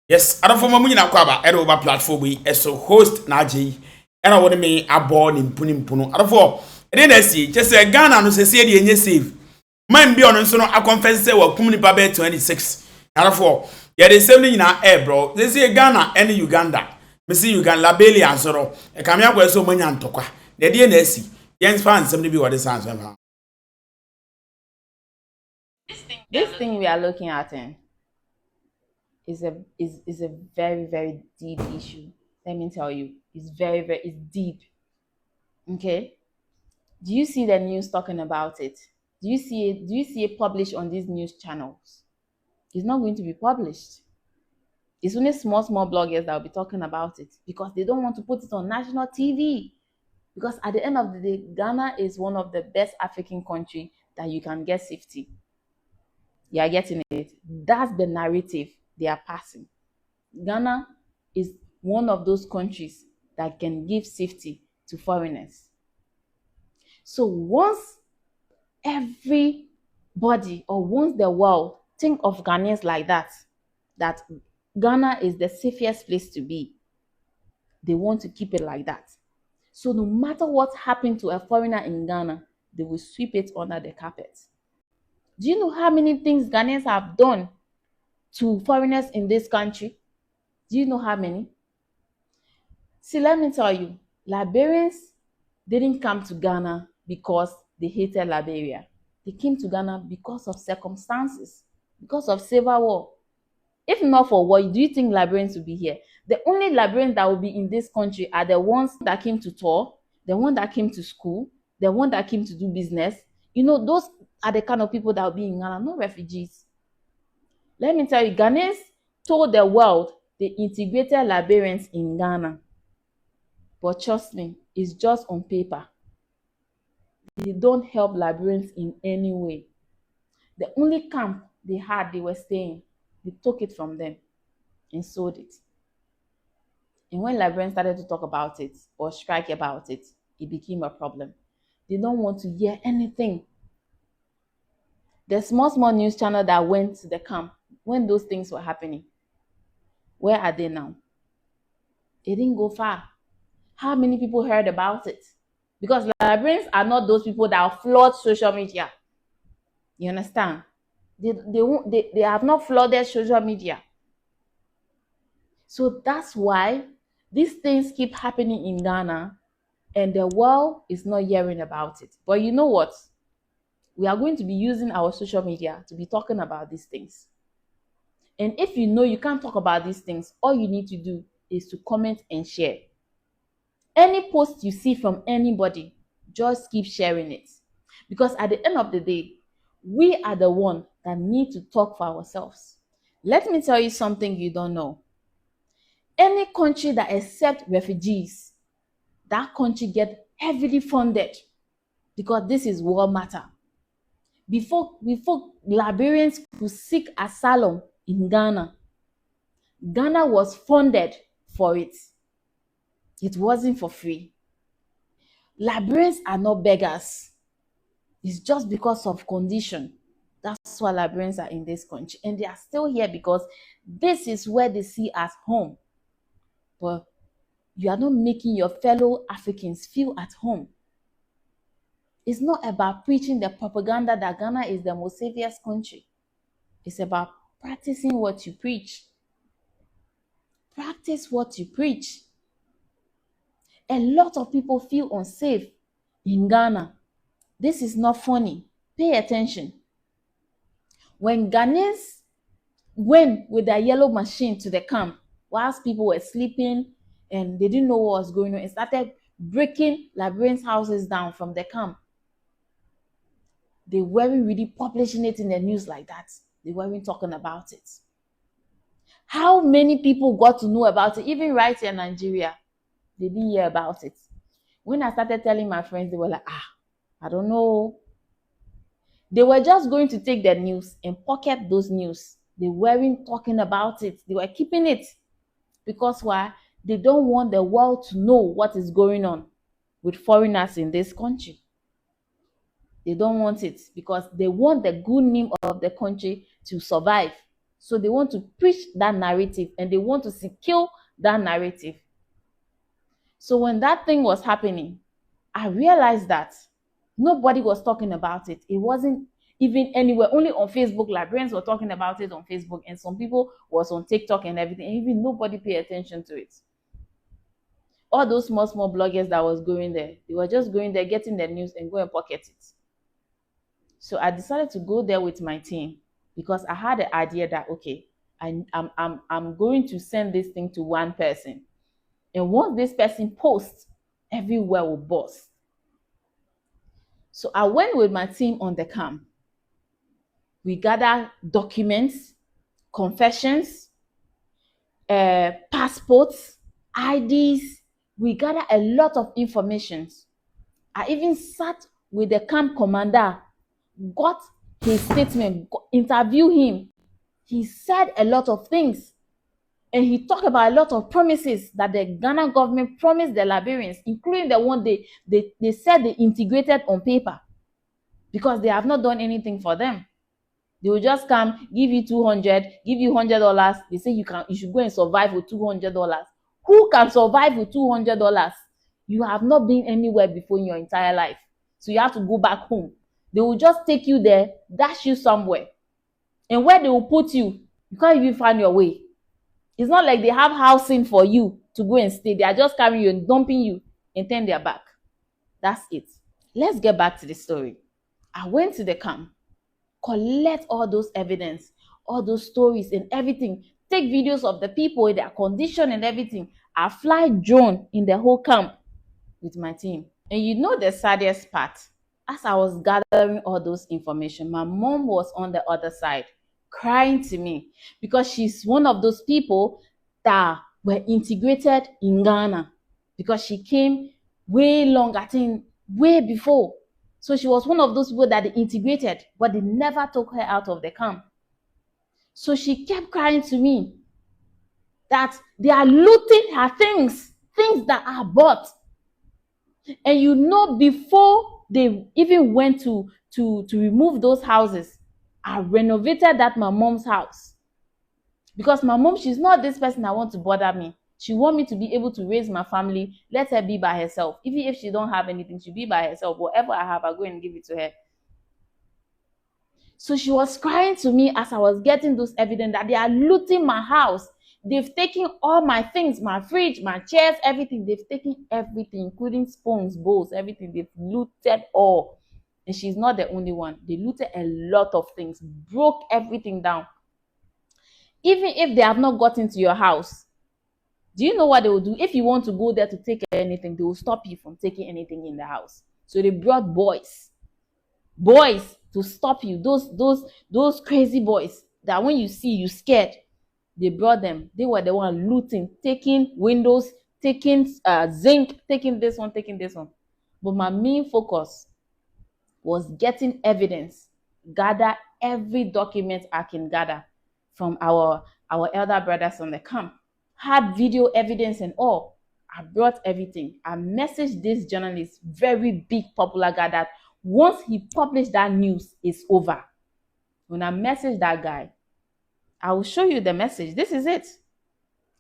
Yes, I don't form a kwaba edo over platform we so host naji era woni me abo ni mpuni I don't for e dey see just say Ghana no say dey enye save man bi ono nso no a confess say wa kum nipa be 26 I don't for yeah dey same na air bro they say Ghana and Uganda me see Uganda labelia nsoro e kam ya kwa so manya ntokwa dey na see yen fan some bi what this answer. This thing we are looking at is a very, very deep issue. Let me tell you, it's it's deep. Okay, do you see the news talking about it? Do you see it published on these news channels? It's not going to be published. It's only small bloggers that will be talking about it because they don't want to put it on national TV. Because at the end of the day, Ghana is one of the best African countries that you can get safety. You are getting it? That's the narrative they are passing. Ghana is one of those countries that can give safety to foreigners. So once everybody or once the world think of Ghanaians like that Ghana is the safest place to be, they want to keep it like that. So no matter what happened to a foreigner in Ghana, they will sweep it under the carpet. Do you know how many things Ghanaians have done to foreigners in this country? Do you know how many? See, let me tell you, Liberians didn't come to Ghana because they hated Liberia. They came to Ghana because of circumstances, because of civil war. If not for war, do you think Liberians will be here? The only Liberians that will be in this country are the ones that came to tour, the one that came to school, the one that came to do business. You know, those are the kind of people that will be in Ghana, not refugees. Let me tell you, Ghanaians told the world they integrated Liberians in Ghana. But trust me, it's just on paper. They don't help Liberians in any way. The only camp they were staying, they took it from them and sold it. And when Liberians started to talk about it or strike about it, it became a problem. They don't want to hear anything. The small news channel that went to the camp when those things were happening, where are they now? They didn't go far. How many people heard about it? Because Liberians are not those people that flood social media. You understand? They have not flooded social media. So that's why these things keep happening in Ghana and the world is not hearing about it. But you know what? We are going to be using our social media to be talking about these things. And if you know you can't talk about these things, all you need to do is to comment and share. Any post you see from anybody, just keep sharing it. Because at the end of the day, we are the one that need to talk for ourselves. Let me tell you something you don't know. Any country that accepts refugees, that country get heavily funded because this is world matter. Before Liberians could seek asylum in Ghana, Ghana was funded for it. It wasn't for free. Liberians are not beggars. It's just because of condition. That's why Liberians are in this country. And they are still here because this is where they see as home. But you are not making your fellow Africans feel at home. It's not about preaching the propaganda that Ghana is the most safest country. It's about practicing what you preach. Practice what you preach. A lot of people feel unsafe in Ghana. This is not funny. Pay attention. When Ghanaians went with their yellow machine to the camp, whilst people were sleeping and they didn't know what was going on, and started breaking Liberians' houses down from the camp, they weren't really publishing it in the news like that. They weren't talking about it. How many people got to know about it, even right here in Nigeria? They didn't hear about it. When I started telling my friends, they were like, I don't know. They were just going to take the news and pocket those news. They weren't talking about it. They were keeping it. Because why? They don't want the world to know what is going on with foreigners in this country. They don't want it because they want the good name of the country to survive. So they want to preach that narrative and they want to secure that narrative. So when that thing was happening, I realized that nobody was talking about it. It wasn't even anywhere, only on Facebook. Librarians were talking about it on Facebook, and some people was on TikTok and everything, and even nobody paid attention to it. All those small bloggers that was going there, they were just going there, getting the news and go and pocket it. So I decided to go there with my team because I had the idea that, okay, I'm going to send this thing to one person. And once this person posts, everywhere will buzz. So I went with my team on the camp. We gathered documents, confessions, passports, IDs. We gathered a lot of information. I even sat with the camp commander, got his statement, interviewed him. He said a lot of things. And he talked about a lot of promises that the Ghana government promised the Liberians, including the one they said they integrated on paper, because they have not done anything for them. They will just come, give you 200, give you $100. They say you should go and survive with $200. Who can survive with $200? You have not been anywhere before in your entire life. So you have to go back home. They will just take you there, dash you somewhere. And where they will put you, you can't even find your way. It's not like they have housing for you to go and stay. They are just carrying you and dumping you and turn their back. That's it. Let's get back to the story. I went to the camp, collect all those evidence, all those stories and everything. Take videos of the people, their condition and everything. I fly drone in the whole camp with my team. And you know the saddest part? As I was gathering all those information, my mom was on the other side, crying to me because she's one of those people that were integrated in Ghana because she came way long, I think way before. So she was one of those people that they integrated, but they never took her out of the camp. So she kept crying to me that they are looting her things that are bought. And you know, before they even went to remove those houses, I renovated my mom's house. Because my mom, she's not this person that wants to bother me. She wants me to be able to raise my family. Let her be by herself. Even if she don't have anything, she'll be by herself. Whatever I have, I'll go and give it to her. So she was crying to me as I was getting those evidence that they are looting my house. They've taken all my things, my fridge, my chairs, everything. They've taken everything, including spoons, bowls, everything. They've looted all. And she's not the only one. They looted a lot of things, broke everything down. Even if they have not gotten to your house, do you know what they will do? If you want to go there to take anything, they will stop you from taking anything in the house. So they brought boys to stop you. Those crazy boys that when you see, you scared. They brought them. They were the one looting, taking windows, taking zinc, taking this one, taking this one. But my main focus was getting evidence, gather every document I can gather from our elder brothers on the camp. Had video evidence and all. I brought everything. I messaged this journalist, very big popular guy, that once he published that news, it's over. When I messaged that guy, I will show you the message. This is it.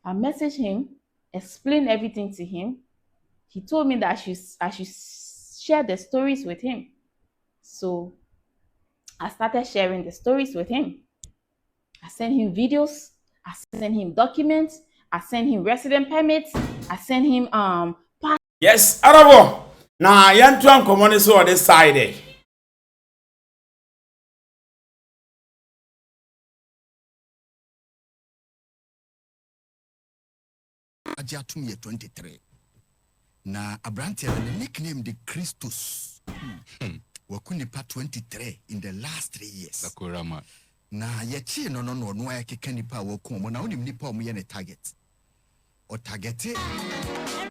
I messaged him, explained everything to him. He told me that I should share the stories with him. So I started sharing the stories with him. I sent him videos. I sent him documents. I sent him resident permits. I sent him Yes, Arabo. Now, yan tuan komone so on this side. Ajatum ye 23. Na Abrante the nickname the Christus. Wakunipa 23 in the last 3 years. Sakurama. Na yechi no ya kekanipa wakumo na unim nipa omo ye ne target. O target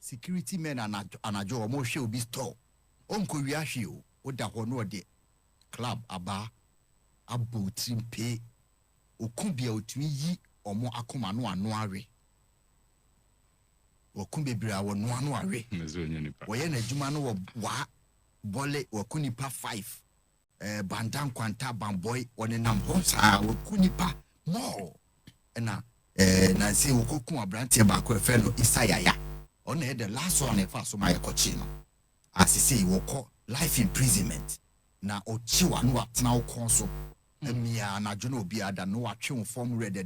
security men anajo omo hwe obi store. Onko wi ahwe o. Oda ho no de club aba abotrim pe okubia otumi yi omo akoma no ano awe. Wakumbebira wo no ano awe. Mezonya nipa. Wo ye na adwuma no wo wa bole wakunipa 5. Bandan kwanta bamboy one nam bonsa wakunipa more na Nancy Wokoku Abrantia Bako fellow Isaiah. On the last one if so my cochino. As he say you call life imprisonment. Na ochiwa no now conso. Emia na jono biada no atwe form red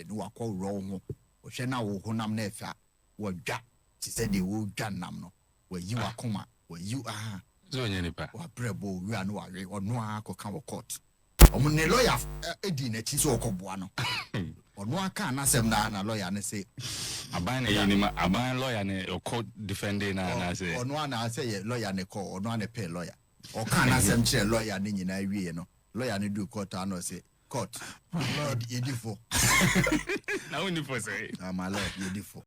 no akọ wrong. Ohwe na wo honam na efa. Wo dwa. She said they will dwa nam no. Where you are koma. Where you are. So nyenipa. Wa brebo wi anu awe ono akoka wo court. Omune lawyer edi na chi so okoboa no. Ono aka anasem na lawyer ne say aban na yenima aban lawyer ne court defending na say. Ono ana say lawyer ne call ono ana pay lawyer. O ka anasem kire lawyer ne nyina wie no. Lawyer ne do court ano say court. Lord yedifo. Na woni for say. My lord yedifo.